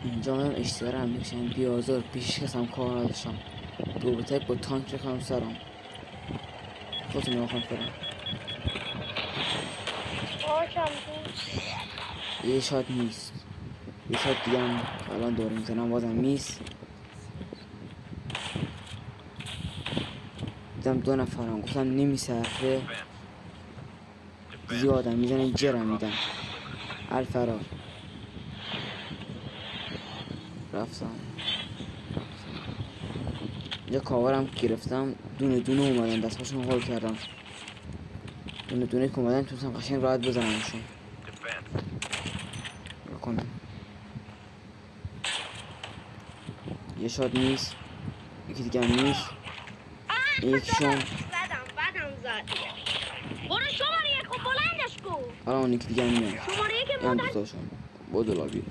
اینجا من اشترم میشن بیازار پیشش کسم کار نداشتم دو بتک با تانک رکنم سرم خودتون ناخم فرم یه شاد نیست یه شاد دیگه هم الان داره میزنم بازم نیست دیدم دو نفرم گفتم نمیصرفه زیادم میزنن جرم میدن الفرار رفتم اینجا کاورم گرفتم دونه دونه اومدن دستاشون حال کردم دونه دونه که اومدن تونستم قشنگ راحت بزنمشون بکنم یه شاد نیست یکی دیگه هم نیست یکیشون بدم زد برو شماره یک خب بلندش کن الان یکی دیگه هم میاد شماره یک این هم مادر دوستاشون بودو لابی